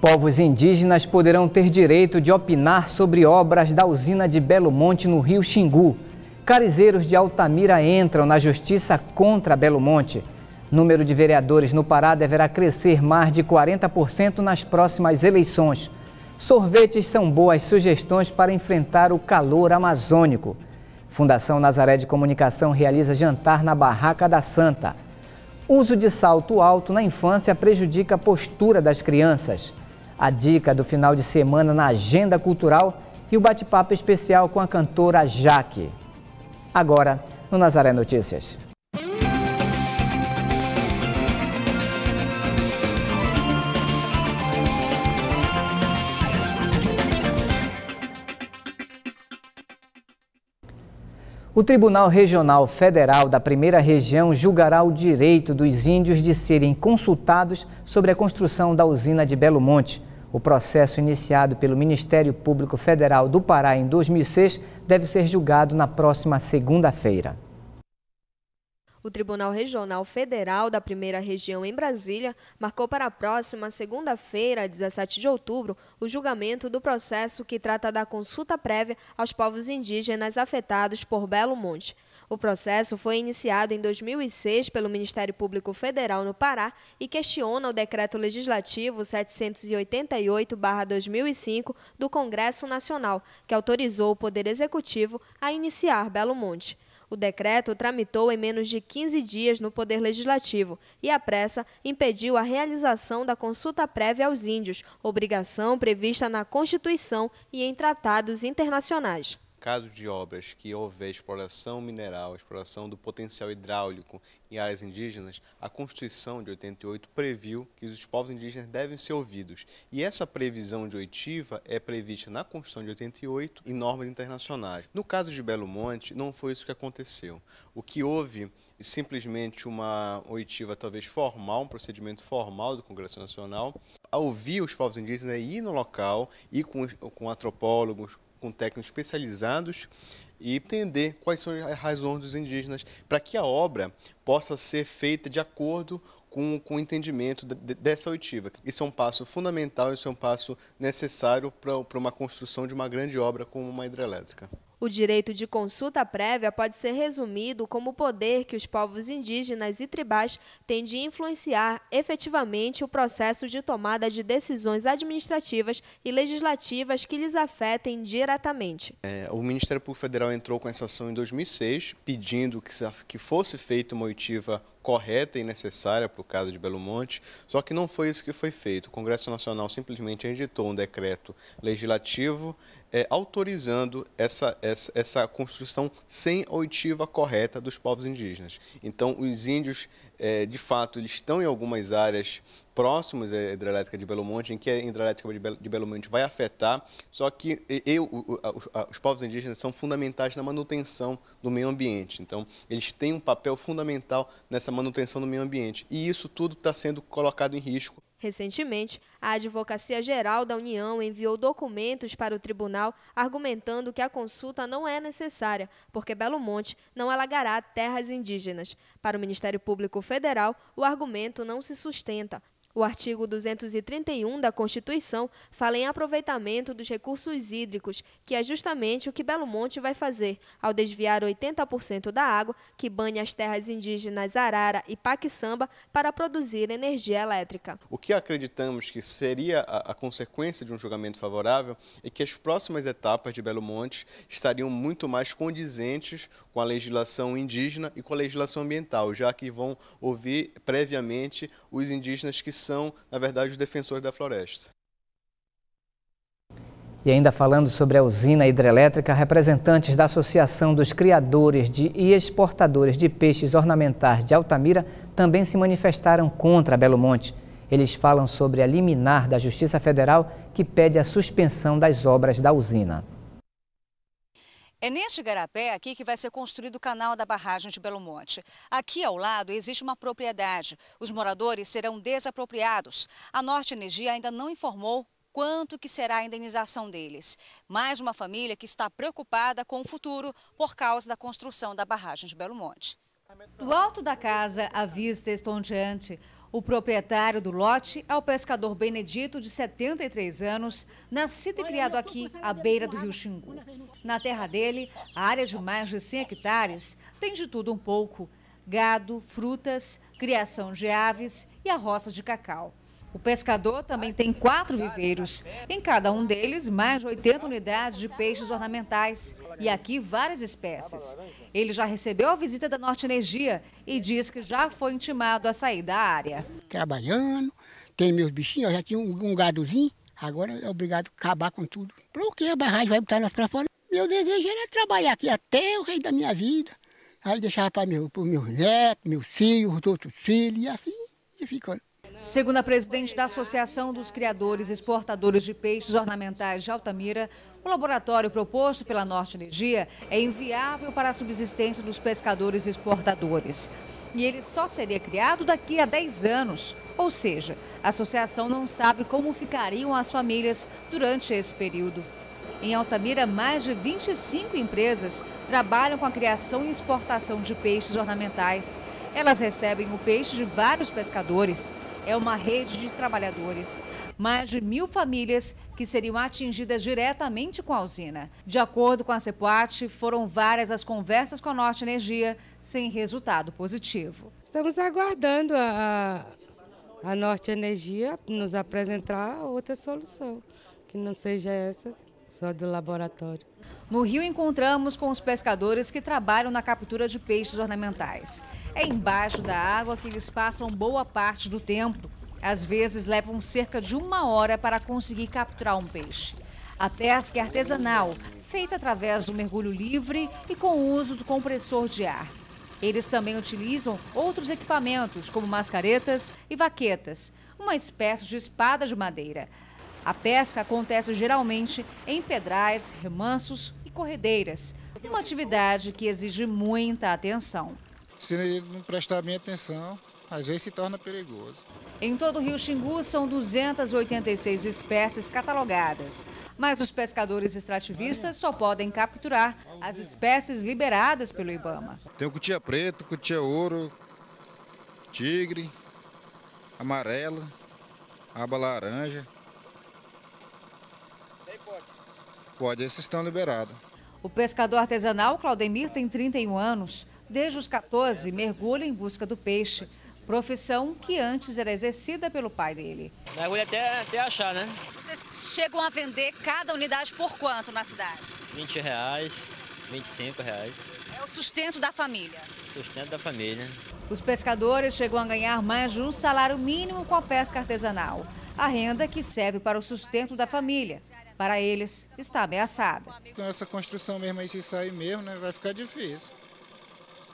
Povos indígenas poderão ter direito de opinar sobre obras da usina de Belo Monte, no Rio Xingu. Carizeiros de Altamira entram na justiça contra Belo Monte. Número de vereadores no Pará deverá crescer mais de 40% nas próximas eleições. Sorvetes são boas sugestões para enfrentar o calor amazônico. Fundação Nazaré de Comunicação realiza jantar na Barraca da Santa. Uso de salto alto na infância prejudica a postura das crianças. A dica do final de semana na agenda cultural e o bate-papo especial com a cantora Jaque. Agora, no Nazaré Notícias. O Tribunal Regional Federal da Primeira Região julgará o direito dos índios de serem consultados sobre a construção da usina de Belo Monte. O processo iniciado pelo Ministério Público Federal do Pará em 2006 deve ser julgado na próxima segunda-feira. O Tribunal Regional Federal da Primeira Região em Brasília marcou para a próxima segunda-feira, 17 de outubro, o julgamento do processo que trata da consulta prévia aos povos indígenas afetados por Belo Monte. O processo foi iniciado em 2006 pelo Ministério Público Federal no Pará e questiona o Decreto Legislativo 788/2005 do Congresso Nacional, que autorizou o Poder Executivo a iniciar Belo Monte. O decreto tramitou em menos de 15 dias no Poder Legislativo e, à pressa, impediu a realização da consulta prévia aos índios, obrigação prevista na Constituição e em tratados internacionais. Caso de obras que houver exploração mineral, exploração do potencial hidráulico em áreas indígenas, a Constituição de 88 previu que os povos indígenas devem ser ouvidos. E essa previsão de oitiva é prevista na Constituição de 88 e normas internacionais. No caso de Belo Monte, não foi isso que aconteceu. O que houve simplesmente uma oitiva talvez formal, um procedimento formal do Congresso Nacional, a ouvir os povos indígenas, ir no local, ir com antropólogos, com técnicos especializados e entender quais são as razões dos indígenas para que a obra possa ser feita de acordo com o entendimento dessa oitiva. Isso é um passo fundamental, isso é um passo necessário para uma construção de uma grande obra como uma hidrelétrica. O direito de consulta prévia pode ser resumido como o poder que os povos indígenas e tribais têm de influenciar efetivamente o processo de tomada de decisões administrativas e legislativas que lhes afetem diretamente. O Ministério Público Federal entrou com essa ação em 2006, pedindo que fosse feita uma oitiva correta e necessária para o caso de Belo Monte, só que não foi isso que foi feito. O Congresso Nacional simplesmente editou um decreto legislativo autorizando essa construção sem oitiva correta dos povos indígenas. Então, os índios, de fato, eles estão em algumas áreas próximas à hidrelétrica de Belo Monte, em que a hidrelétrica de Belo Monte vai afetar, só que os povos indígenas são fundamentais na manutenção do meio ambiente. Então, eles têm um papel fundamental nessa manutenção do meio ambiente. E isso tudo está sendo colocado em risco. Recentemente, a Advocacia Geral da União enviou documentos para o tribunal argumentando que a consulta não é necessária, porque Belo Monte não alagará terras indígenas. Para o Ministério Público Federal, o argumento não se sustenta. O artigo 231 da Constituição fala em aproveitamento dos recursos hídricos, que é justamente o que Belo Monte vai fazer, ao desviar 80% da água que banha as terras indígenas Arara e Paquiçamba para produzir energia elétrica. O que acreditamos que seria a consequência de um julgamento favorável é que as próximas etapas de Belo Monte estariam muito mais condizentes com a legislação indígena e com a legislação ambiental, já que vão ouvir previamente os indígenas que são, na verdade, os defensores da floresta. E ainda falando sobre a usina hidrelétrica, representantes da Associação dos Criadores e Exportadores de Peixes Ornamentais de Altamira também se manifestaram contra Belo Monte. Eles falam sobre a liminar da Justiça Federal que pede a suspensão das obras da usina. É neste igarapé aqui que vai ser construído o canal da barragem de Belo Monte. Aqui ao lado existe uma propriedade. Os moradores serão desapropriados. A Norte Energia ainda não informou quanto que será a indenização deles. Mais uma família que está preocupada com o futuro por causa da construção da barragem de Belo Monte. Do alto da casa, a vista é estonteante. O proprietário do lote é o pescador Benedito, de 73 anos, nascido e criado aqui, à beira do rio Xingu. Na terra dele, a área de mais de 100 hectares tem de tudo um pouco: gado, frutas, criação de aves e a roça de cacau. O pescador também tem 4 viveiros. Em cada um deles, mais de 80 unidades de peixes ornamentais. E aqui, várias espécies. Ele já recebeu a visita da Norte Energia e diz que já foi intimado a sair da área. Trabalhando, tem meus bichinhos, eu já tinha um gadozinho, agora é obrigado a acabar com tudo. Porque a barragem vai botar nós para fora. Meu desejo era trabalhar aqui até o resto da minha vida. Aí deixava para os meus netos, meus filhos, os outros filhos, e assim ficou. Segundo a presidente da Associação dos Criadores e Exportadores de Peixes Ornamentais de Altamira, o laboratório proposto pela Norte Energia é inviável para a subsistência dos pescadores e exportadores. E ele só seria criado daqui a 10 anos. Ou seja, a associação não sabe como ficariam as famílias durante esse período. Em Altamira, mais de 25 empresas trabalham com a criação e exportação de peixes ornamentais. Elas recebem o peixe de vários pescadores. É uma rede de trabalhadores. Mais de 1.000 famílias que seriam atingidas diretamente com a usina. De acordo com a CEPUAT, foram várias as conversas com a Norte Energia, sem resultado positivo. Estamos aguardando a Norte Energia nos apresentar outra solução, que não seja essa só do laboratório. No Rio, encontramos com os pescadores que trabalham na captura de peixes ornamentais. É embaixo da água que eles passam boa parte do tempo. Às vezes levam cerca de 1 hora para conseguir capturar um peixe. A pesca é artesanal, feita através do mergulho livre e com o uso do compressor de ar. Eles também utilizam outros equipamentos, como mascaretas e vaquetas, uma espécie de espada de madeira. A pesca acontece geralmente em pedrais, remansos e corredeiras, uma atividade que exige muita atenção. Se não prestar bem atenção, às vezes se torna perigoso. Em todo o rio Xingu são 286 espécies catalogadas, mas os pescadores extrativistas só podem capturar as espécies liberadas pelo IBAMA. Tem o cutia preto, cutia ouro, tigre, amarelo, aba laranja. Pode, esses estão liberados. O pescador artesanal Claudemir tem 31 anos. Desde os 14, mergulha em busca do peixe, profissão que antes era exercida pelo pai dele. Mergulha até achar, né? Vocês chegam a vender cada unidade por quanto na cidade? R$20, R$25. É o sustento da família. Sustento da família. Os pescadores chegam a ganhar mais de um salário mínimo com a pesca artesanal. A renda que serve para o sustento da família. Para eles, está ameaçada. Com essa construção mesmo aí, se sair mesmo, né, vai ficar difícil.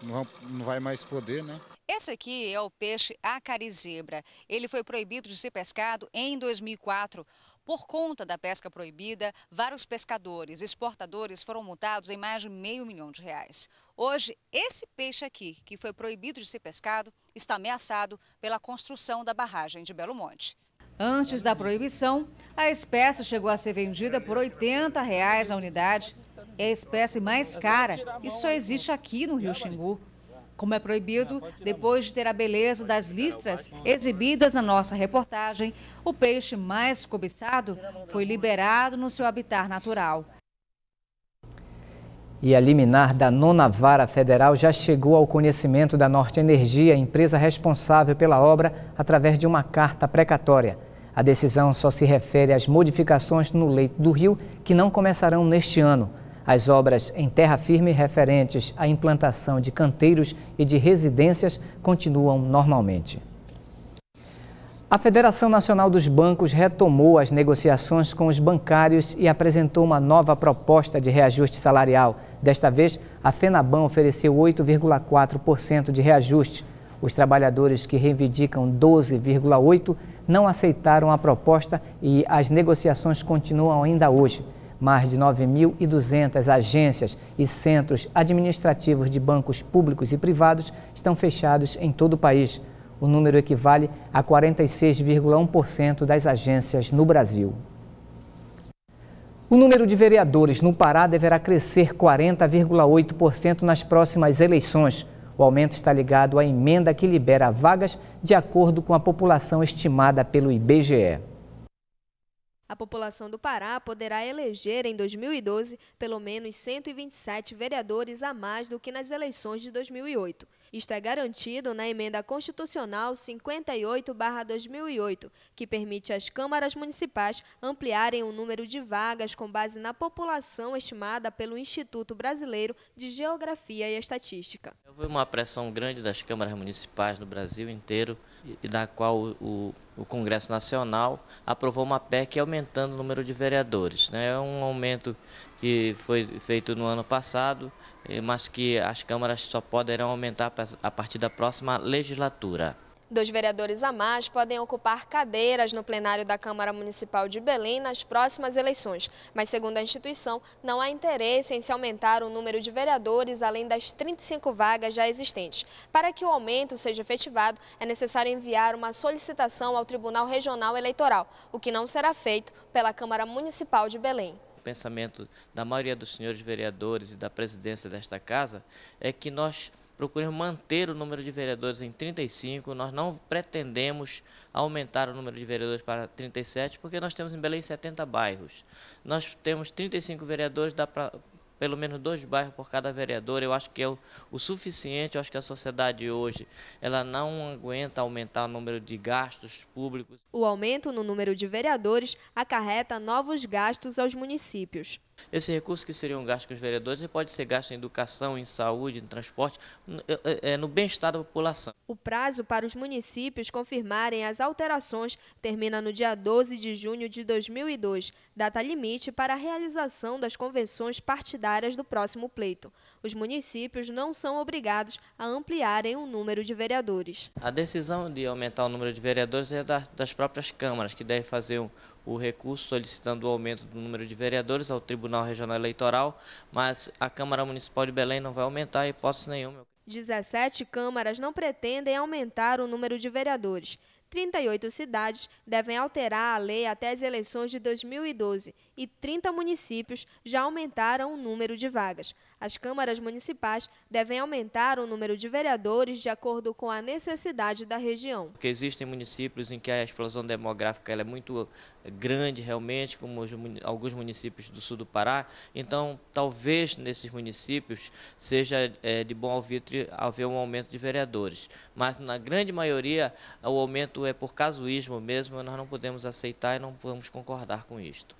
Não vai mais poder, né? Esse aqui é o peixe acarizebra. Ele foi proibido de ser pescado em 2004. Por conta da pesca proibida, vários pescadores e exportadores foram multados em mais de R$500 mil. Hoje, esse peixe aqui, que foi proibido de ser pescado, está ameaçado pela construção da barragem de Belo Monte. Antes da proibição, a espécie chegou a ser vendida por R$80 a unidade. É a espécie mais cara e só existe aqui no rio Xingu. Como é proibido, depois de ter a beleza das listras exibidas na nossa reportagem, o peixe mais cobiçado foi liberado no seu habitat natural. E a liminar da 9ª Vara Federal já chegou ao conhecimento da Norte Energia, empresa responsável pela obra, através de uma carta precatória. A decisão só se refere às modificações no leito do rio, que não começarão neste ano. As obras em terra firme referentes à implantação de canteiros e de residências continuam normalmente. A Federação Nacional dos Bancos retomou as negociações com os bancários e apresentou uma nova proposta de reajuste salarial. Desta vez, a FENABAN ofereceu 8,4% de reajuste. Os trabalhadores que reivindicam 12,8% não aceitaram a proposta e as negociações continuam ainda hoje. Mais de 9.200 agências e centros administrativos de bancos públicos e privados estão fechados em todo o país. O número equivale a 46,1% das agências no Brasil. O número de vereadores no Pará deverá crescer 40,8% nas próximas eleições. O aumento está ligado à emenda que libera vagas de acordo com a população estimada pelo IBGE. A população do Pará poderá eleger em 2012 pelo menos 127 vereadores a mais do que nas eleições de 2008. Isto é garantido na Emenda Constitucional 58/2008, que permite às câmaras municipais ampliarem o número de vagas com base na população estimada pelo Instituto Brasileiro de Geografia e Estatística. Houve uma pressão grande das câmaras municipais no Brasil inteiro, e da qual o Congresso Nacional aprovou uma PEC aumentando o número de vereadores. É um aumento que foi feito no ano passado, mas que as câmaras só poderão aumentar a partir da próxima legislatura. 2 vereadores a mais podem ocupar cadeiras no plenário da Câmara Municipal de Belém nas próximas eleições, mas segundo a instituição, não há interesse em se aumentar o número de vereadores além das 35 vagas já existentes. Para que o aumento seja efetivado, é necessário enviar uma solicitação ao Tribunal Regional Eleitoral, o que não será feito pela Câmara Municipal de Belém. O pensamento da maioria dos senhores vereadores e da presidência desta casa é que nós procuramos manter o número de vereadores em 35, nós não pretendemos aumentar o número de vereadores para 37, porque nós temos em Belém 70 bairros. Nós temos 35 vereadores, dá para pelo menos 2 bairros por cada vereador. Eu acho que é o suficiente. Eu acho que a sociedade hoje ela não aguenta aumentar o número de gastos públicos. O aumento no número de vereadores acarreta novos gastos aos municípios. Esse recurso que seriam gastos com os vereadores pode ser gasto em educação, em saúde, em transporte, no bem-estar da população. O prazo para os municípios confirmarem as alterações termina no dia 12 de junho de 2002, data limite para a realização das convenções partidárias do próximo pleito. Os municípios não são obrigados a ampliarem o número de vereadores. A decisão de aumentar o número de vereadores é das próprias câmaras, que devem fazer o recurso solicitando o aumento do número de vereadores ao Tribunal Regional Eleitoral, mas a Câmara Municipal de Belém não vai aumentar em hipótese nenhuma. 17 câmaras não pretendem aumentar o número de vereadores. 38 cidades devem alterar a lei até as eleições de 2012 e 30 municípios já aumentaram o número de vagas. As câmaras municipais devem aumentar o número de vereadores de acordo com a necessidade da região. Porque existem municípios em que a explosão demográfica ela é muito grande realmente, como alguns municípios do sul do Pará. Então, talvez nesses municípios seja de bom alvitre haver um aumento de vereadores. Mas na grande maioria o aumento é por casuísmo mesmo, nós não podemos aceitar e não podemos concordar com isto.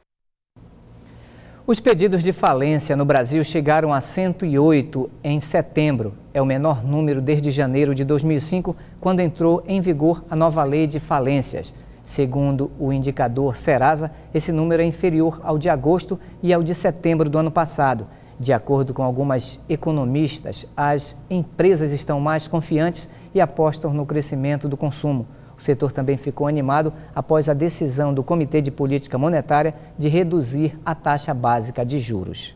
Os pedidos de falência no Brasil chegaram a 108 em setembro. É o menor número desde janeiro de 2005, quando entrou em vigor a nova lei de falências. Segundo o indicador Serasa, esse número é inferior ao de agosto e ao de setembro do ano passado. De acordo com algumas economistas, as empresas estão mais confiantes e apostam no crescimento do consumo. O setor também ficou animado após a decisão do Comitê de Política Monetária de reduzir a taxa básica de juros.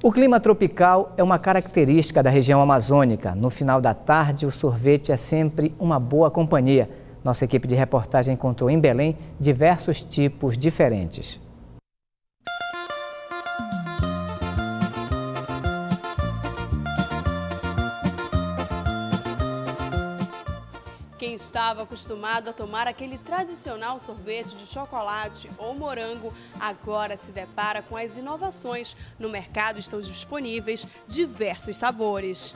O clima tropical é uma característica da região amazônica. No final da tarde, o sorvete é sempre uma boa companhia. Nossa equipe de reportagem encontrou em Belém diversos tipos diferentes. Quem estava acostumado a tomar aquele tradicional sorvete de chocolate ou morango, agora se depara com as inovações. No mercado estão disponíveis diversos sabores.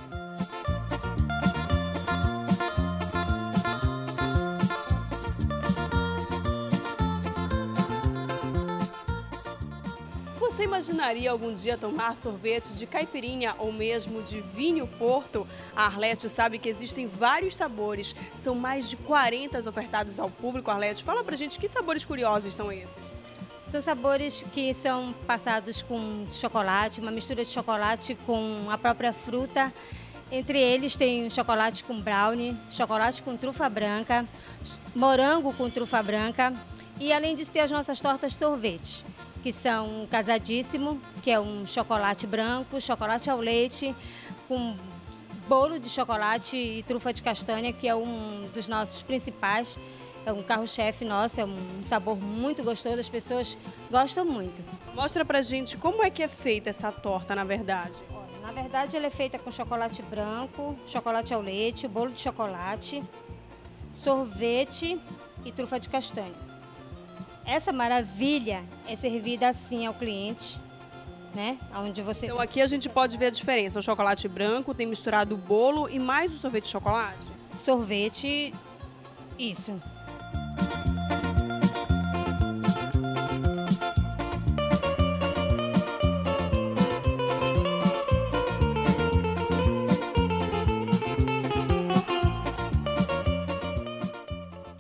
Você imaginaria algum dia tomar sorvete de caipirinha ou mesmo de vinho Porto? A Arlete sabe que existem vários sabores, são mais de 40 ofertados ao público. Arlete, fala pra gente que sabores curiosos são esses? São sabores que são passados com chocolate, uma mistura de chocolate com a própria fruta. Entre eles tem chocolate com brownie, chocolate com trufa branca, morango com trufa branca e além disso tem as nossas tortas sorvetes, que são casadíssimo, que é um chocolate branco, chocolate ao leite, com bolo de chocolate e trufa de castanha, que é um dos nossos principais. É um carro-chefe nosso, é um sabor muito gostoso, as pessoas gostam muito. Mostra pra gente como é que é feita essa torta, na verdade. Na verdade, ela é feita com chocolate branco, chocolate ao leite, bolo de chocolate, sorvete e trufa de castanha. Essa maravilha é servida assim ao cliente, né? Onde você... Então aqui a gente pode ver a diferença. O chocolate branco tem misturado o bolo e mais o sorvete de chocolate? Sorvete, isso.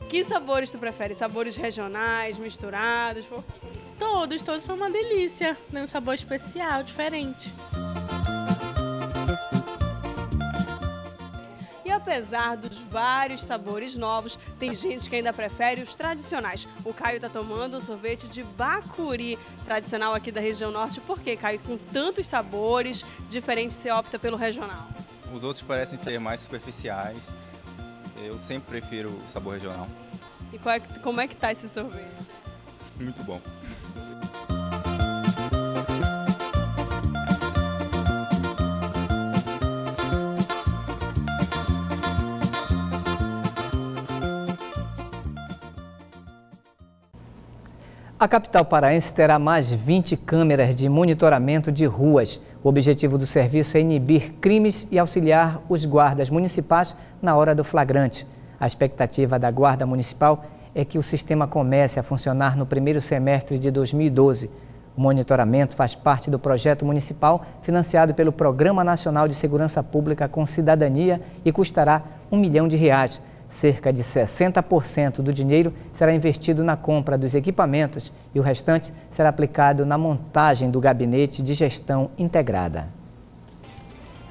Que sabores tu prefere? Sabores regionais, misturados? Todos são uma delícia. Tem um sabor especial, diferente. E apesar dos vários sabores novos, tem gente que ainda prefere os tradicionais. O Caio está tomando o sorvete de bacuri, tradicional aqui da região norte. Por que, Caio? Com tantos sabores diferentes, você opta pelo regional? Os outros parecem ser mais superficiais. Eu sempre prefiro o sabor regional. E como é que tá esse sorvete? Muito bom. A capital paraense terá mais 20 câmeras de monitoramento de ruas. O objetivo do serviço é inibir crimes e auxiliar os guardas municipais na hora do flagrante. A expectativa da Guarda Municipal é que o sistema comece a funcionar no primeiro semestre de 2012. O monitoramento faz parte do projeto municipal financiado pelo Programa Nacional de Segurança Pública com Cidadania e custará R$ 1 milhão. Cerca de 60% do dinheiro será investido na compra dos equipamentos e o restante será aplicado na montagem do gabinete de gestão integrada.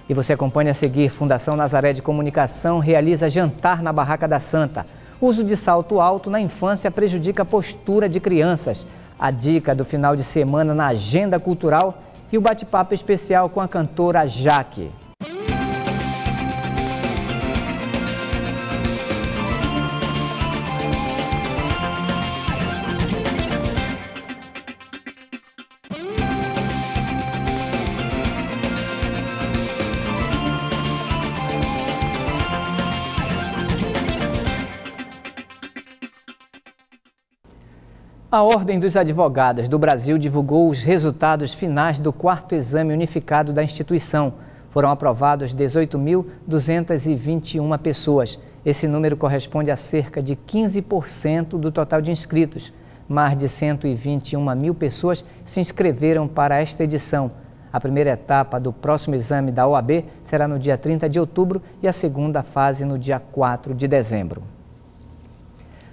E você acompanha a seguir. Fundação Nazaré de Comunicação realiza jantar na Barraca da Santa. O uso de salto alto na infância prejudica a postura de crianças. A dica do final de semana na agenda cultural e o bate-papo especial com a cantora Jaque. A Ordem dos Advogados do Brasil divulgou os resultados finais do 4º exame unificado da instituição. Foram aprovados 18.221 pessoas. Esse número corresponde a cerca de 15% do total de inscritos. Mais de 121 mil pessoas se inscreveram para esta edição. A primeira etapa do próximo exame da OAB será no dia 30 de outubro e a segunda fase no dia 4 de dezembro.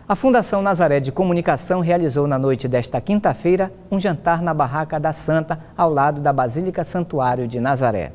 A Fundação Nazaré de Comunicação realizou na noite desta quinta-feira um jantar na Barraca da Santa, ao lado da Basílica Santuário de Nazaré.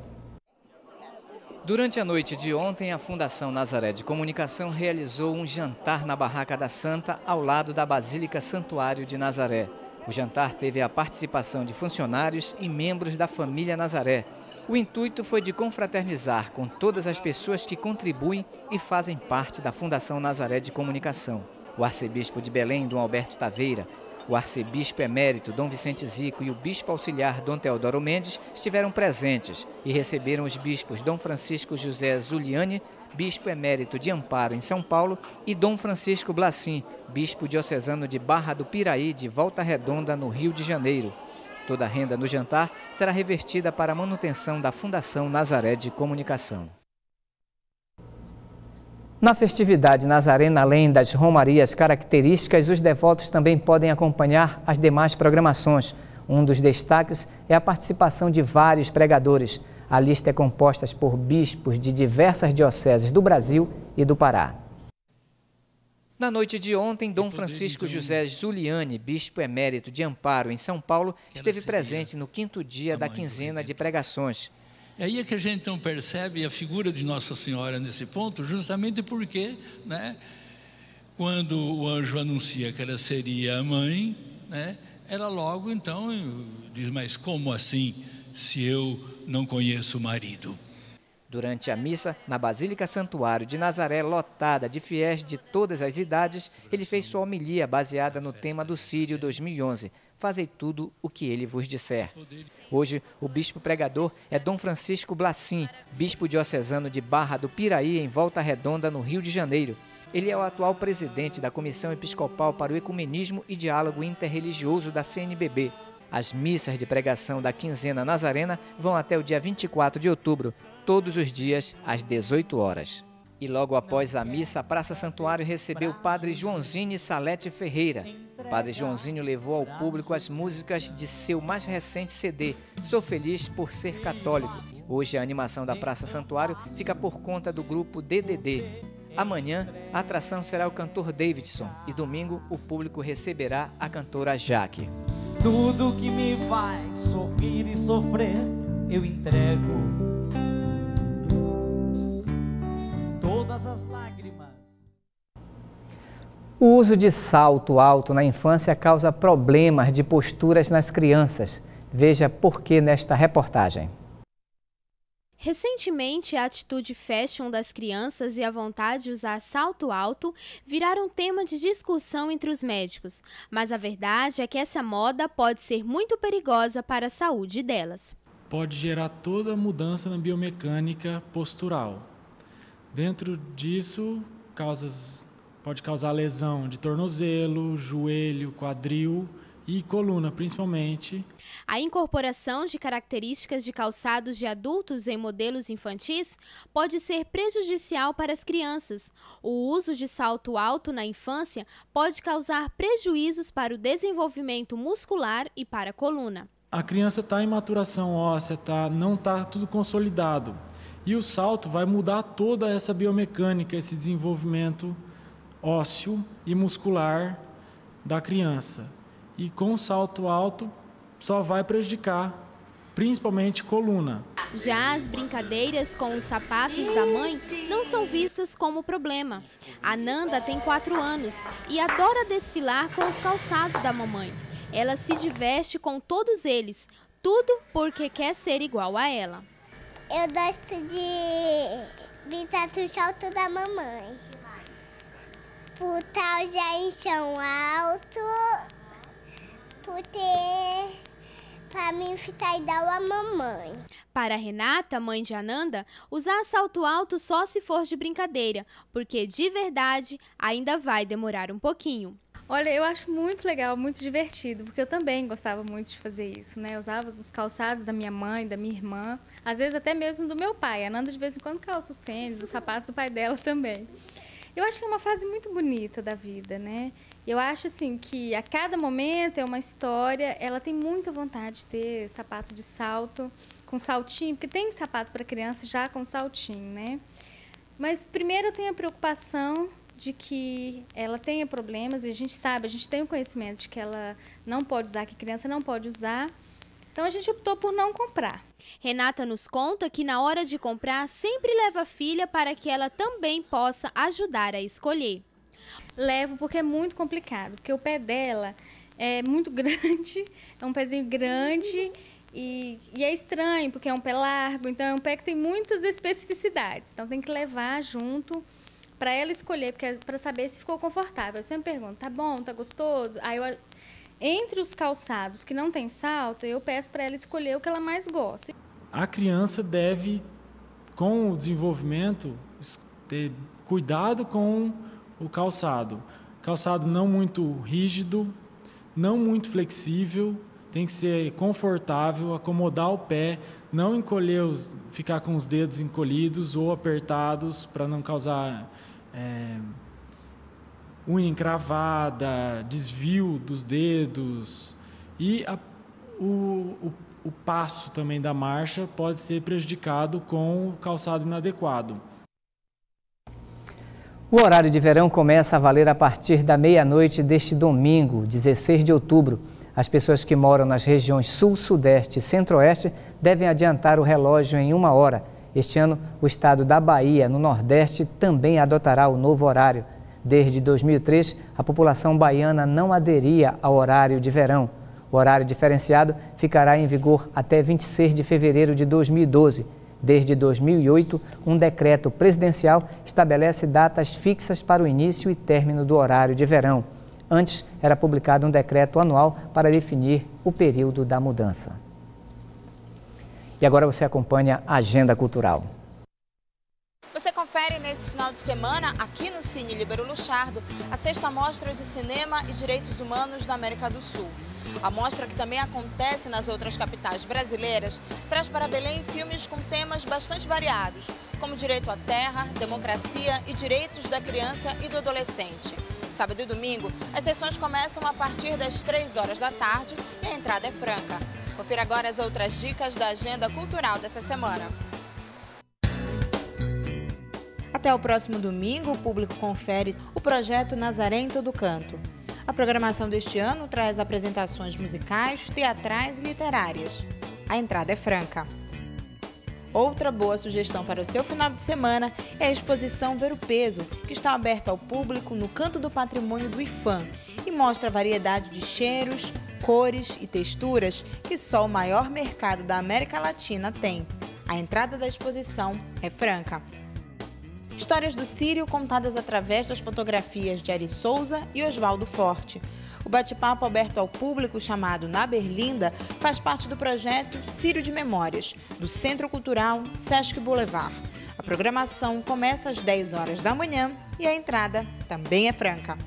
Durante a noite de ontem, a Fundação Nazaré de Comunicação realizou um jantar na Barraca da Santa, ao lado da Basílica Santuário de Nazaré. O jantar teve a participação de funcionários e membros da família Nazaré. O intuito foi de confraternizar com todas as pessoas que contribuem e fazem parte da Fundação Nazaré de Comunicação. O arcebispo de Belém, Dom Alberto Taveira, o arcebispo emérito Dom Vicente Zico e o bispo auxiliar Dom Teodoro Mendes estiveram presentes e receberam os bispos Dom Francisco José Zuliani, bispo emérito de Amparo, em São Paulo, e Dom Francisco Blacim, bispo diocesano de Barra do Piraí, de Volta Redonda, no Rio de Janeiro. Toda a renda no jantar será revertida para a manutenção da Fundação Nazaré de Comunicação. Na festividade nazarena, além das romarias características, os devotos também podem acompanhar as demais programações. Um dos destaques é a participação de vários pregadores. A lista é composta por bispos de diversas dioceses do Brasil e do Pará. Na noite de ontem, Dom Francisco José Zuliani, bispo emérito de Amparo, em São Paulo, esteve presente no 5º dia da quinzena de pregações. É aí que a gente então percebe a figura de Nossa Senhora nesse ponto, justamente porque, né, quando o anjo anuncia que ela seria a mãe, né, ela logo então diz, mas como assim, se eu não conheço o marido? Durante a missa, na Basílica Santuário de Nazaré, lotada de fiéis de todas as idades, ele fez sua homilia baseada no tema do Sírio 2011. fazei tudo o que ele vos disser. Hoje, o bispo pregador é Dom Francisco Blacin, bispo diocesano de Barra do Piraí, em Volta Redonda, no Rio de Janeiro. Ele é o atual presidente da Comissão Episcopal para o Ecumenismo e Diálogo Interreligioso da CNBB. As missas de pregação da quinzena nazarena vão até o dia 24 de outubro, todos os dias às 18 horas. E logo após a missa, a Praça Santuário recebeu o padre Joãozinho Salete Ferreira. O padre Joãozinho levou ao público as músicas de seu mais recente CD, Sou Feliz por Ser Católico. Hoje a animação da Praça Santuário fica por conta do grupo DDD. Amanhã, a atração será o cantor Davidson e domingo o público receberá a cantora Jaque. Tudo que me faz sorrir e sofrer, eu entrego. Todas as lágrimas. O uso de salto alto na infância causa problemas de posturas nas crianças. Veja por que nesta reportagem. Recentemente, a atitude fashion das crianças e a vontade de usar salto alto viraram tema de discussão entre os médicos, mas a verdade é que essa moda pode ser muito perigosa para a saúde delas. Pode gerar toda a mudança na biomecânica postural. Dentro disso, pode causar lesão de tornozelo, joelho, quadril e coluna, principalmente. A incorporação de características de calçados de adultos em modelos infantis pode ser prejudicial para as crianças. O uso de salto alto na infância pode causar prejuízos para o desenvolvimento muscular e para a coluna. A criança está em maturação óssea, não está tudo consolidado. E o salto vai mudar toda essa biomecânica, esse desenvolvimento ósseo e muscular da criança. E com o salto alto só vai prejudicar, principalmente coluna. Já as brincadeiras com os sapatos da mãe não são vistas como problema. A Nanda tem 4 anos e adora desfilar com os calçados da mamãe. Ela se diverte com todos eles, tudo porque quer ser igual a ela. Eu gosto de brincar com o salto da mamãe. Por tal já em chão alto, para mim ficar igual a mamãe. Para Renata, mãe de Ananda, usar salto alto só se for de brincadeira, porque de verdade ainda vai demorar um pouquinho. Olha, eu acho muito legal, muito divertido, porque eu também gostava muito de fazer isso, né? Eu usava os calçados da minha mãe, da minha irmã, às vezes até mesmo do meu pai. A Nanda de vez em quando calça os tênis, os sapatos do pai dela também. Eu acho que é uma fase muito bonita da vida, né? Eu acho assim que a cada momento é uma história. Ela tem muita vontade de ter sapato de salto, com saltinho, porque tem sapato para criança já com saltinho, né? Mas primeiro eu tenho a preocupação de que ela tenha problemas, e a gente sabe, a gente tem o conhecimento de que ela não pode usar, que criança não pode usar. Então a gente optou por não comprar. Renata nos conta que na hora de comprar sempre leva a filha para que ela também possa ajudar a escolher. Levo porque é muito complicado, porque o pé dela é muito grande, é um pezinho grande e é estranho, porque é um pé largo, então é um pé que tem muitas especificidades. Então tem que levar junto para ela escolher, para saber se ficou confortável. Eu sempre pergunto, tá bom, tá gostoso? Aí entre os calçados que não tem salto, eu peço para ela escolher o que ela mais gosta. A criança deve, com o desenvolvimento, ter cuidado com o calçado. Calçado não muito rígido, não muito flexível, tem que ser confortável, acomodar o pé, não encolher, ficar com os dedos encolhidos ou apertados para não causar unha encravada, desvio dos dedos. E o passo também da marcha pode ser prejudicado com o calçado inadequado. O horário de verão começa a valer a partir da meia-noite deste domingo, 16 de outubro. As pessoas que moram nas regiões Sul, Sudeste e Centro-Oeste devem adiantar o relógio em 1 hora. Este ano, o estado da Bahia, no Nordeste, também adotará o novo horário. Desde 2003, a população baiana não aderia ao horário de verão. O horário diferenciado ficará em vigor até 26 de fevereiro de 2012. Desde 2008, um decreto presidencial estabelece datas fixas para o início e término do horário de verão. Antes, era publicado um decreto anual para definir o período da mudança. E agora você acompanha a Agenda Cultural. Você confere nesse final de semana, aqui no Cine Líbero Luchardo, a 6ª Mostra de Cinema e Direitos Humanos da América do Sul. A mostra, que também acontece nas outras capitais brasileiras, traz para Belém filmes com temas bastante variados, como direito à terra, democracia e direitos da criança e do adolescente. Sábado e domingo, as sessões começam a partir das 3 horas da tarde e a entrada é franca. Confira agora as outras dicas da agenda cultural dessa semana. Até o próximo domingo, o público confere o projeto Nazaré em Todo Canto. A programação deste ano traz apresentações musicais, teatrais e literárias. A entrada é franca. Outra boa sugestão para o seu final de semana é a exposição Ver o Peso, que está aberta ao público no Canto do Patrimônio do IFAM e mostra a variedade de cheiros, cores e texturas que só o maior mercado da América Latina tem. A entrada da exposição é franca. Histórias do Sírio contadas através das fotografias de Ari Souza e Oswaldo Forte. O bate-papo aberto ao público, chamado Na Berlinda, faz parte do projeto Sírio de Memórias, do Centro Cultural Sesc Boulevard. A programação começa às 10 horas da manhã e a entrada também é franca.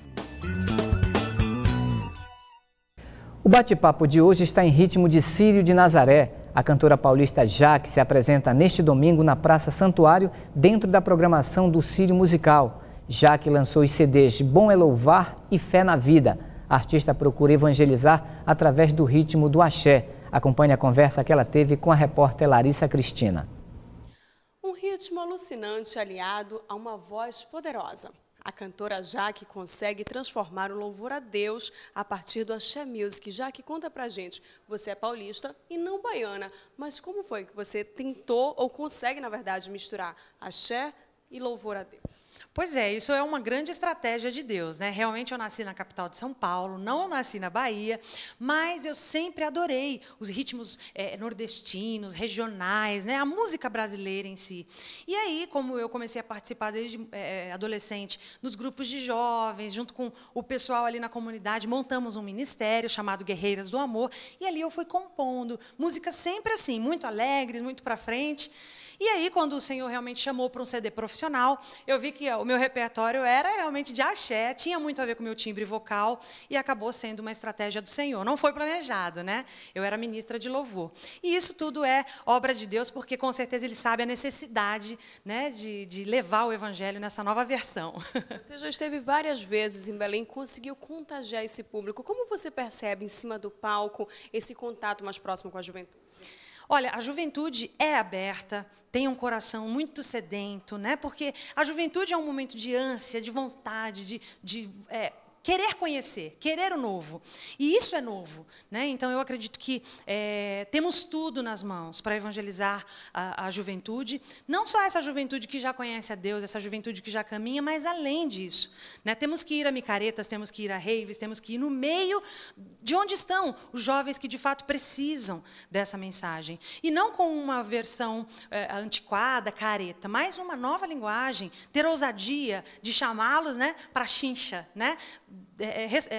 O bate-papo de hoje está em ritmo de Sírio de Nazaré. A cantora paulista Jaque se apresenta neste domingo na Praça Santuário, dentro da programação do Sírio Musical. Jaque lançou os CDs Bom é Louvar e Fé na Vida. A artista procura evangelizar através do ritmo do axé. Acompanhe a conversa que ela teve com a repórter Larissa Cristina. Um ritmo alucinante aliado a uma voz poderosa. A cantora Jaque consegue transformar o louvor a Deus a partir do axé music. Jaque, conta pra gente, você é paulista e não baiana, mas como foi que você tentou ou consegue, na verdade, misturar axé e louvor a Deus? Pois é, isso é uma grande estratégia de Deus, né? Realmente eu nasci na capital de São Paulo, não nasci na Bahia, mas eu sempre adorei os ritmos nordestinos, regionais, né? A música brasileira em si. E aí, como eu comecei a participar desde adolescente nos grupos de jovens, junto com o pessoal ali na comunidade, montamos um ministério chamado Guerreiras do Amor, e ali eu fui compondo músicas sempre assim, muito alegres, muito para frente. E aí, quando o Senhor realmente chamou para um CD profissional, eu vi que o meu repertório era realmente de axé, tinha muito a ver com o meu timbre vocal e acabou sendo uma estratégia do Senhor. Não foi planejado, né? Eu era ministra de louvor. E isso tudo é obra de Deus, porque com certeza Ele sabe a necessidade, né, de levar o Evangelho nessa nova versão. Você já esteve várias vezes em Belém, conseguiu contagiar esse público. Como você percebe em cima do palco esse contato mais próximo com a juventude? Olha, a juventude é aberta, tem um coração muito sedento, né? Porque a juventude é um momento de ânsia, de vontade, de querer conhecer, querer o novo. E isso é novo, né? Então, eu acredito que temos tudo nas mãos para evangelizar a juventude. Não só essa juventude que já conhece a Deus, essa juventude que já caminha, mas além disso, né? Temos que ir a micaretas, temos que ir a raves, temos que ir no meio de onde estão os jovens que, de fato, precisam dessa mensagem. E não com uma versão antiquada, careta, mas uma nova linguagem, ter ousadia de chamá-los, né, para a chincha, né?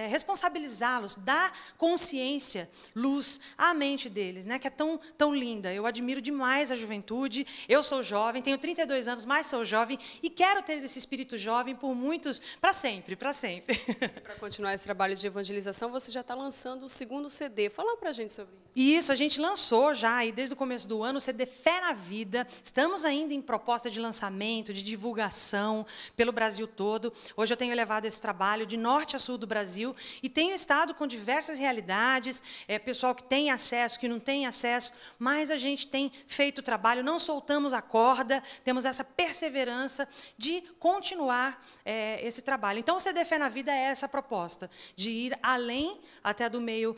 Responsabilizá-los, dar consciência, luz à mente deles, né, que é tão linda. Eu admiro demais a juventude, eu sou jovem, tenho 32 anos, mas sou jovem e quero ter esse espírito jovem por muitos, para sempre, para sempre. Para continuar esse trabalho de evangelização, você já está lançando o 2º CD. Fala para a gente sobre isso. Isso, a gente lançou já, aí, desde o começo do ano, o CD Fé na Vida. Estamos ainda em proposta de lançamento, de divulgação pelo Brasil todo. Hoje eu tenho levado esse trabalho de norte a sul do Brasil e tenho estado com diversas realidades, pessoal que tem acesso, que não tem acesso, mas a gente tem feito o trabalho, não soltamos a corda, temos essa perseverança de continuar esse trabalho. Então, o CD Fé na Vida é essa proposta, de ir além até do meio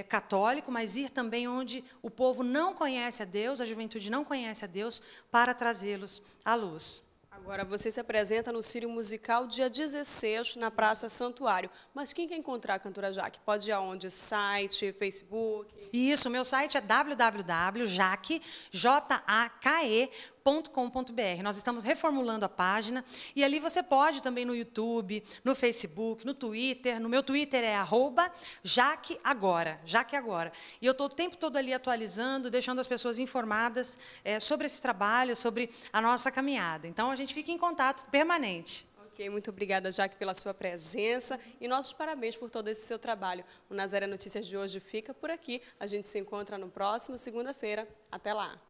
católico, mas ir também onde o povo não conhece a Deus, a juventude não conhece a Deus, para trazê-los à luz. Agora, você se apresenta no Sírio Musical dia 16, na Praça Santuário. Mas quem quer encontrar a cantora Jaque? Pode ir aonde? Site, Facebook? Isso, meu site é www.jake.com.br. Nós estamos reformulando a página e ali você pode também no YouTube, no Facebook, no Twitter. No meu Twitter é @JaqueAgora. E eu estou o tempo todo ali atualizando, deixando as pessoas informadas sobre esse trabalho, sobre a nossa caminhada. Então, a gente fica em contato permanente. Ok, muito obrigada, Jaque, pela sua presença e nossos parabéns por todo esse seu trabalho. O Nazaré Notícias de hoje fica por aqui. A gente se encontra no próximo segunda-feira. Até lá!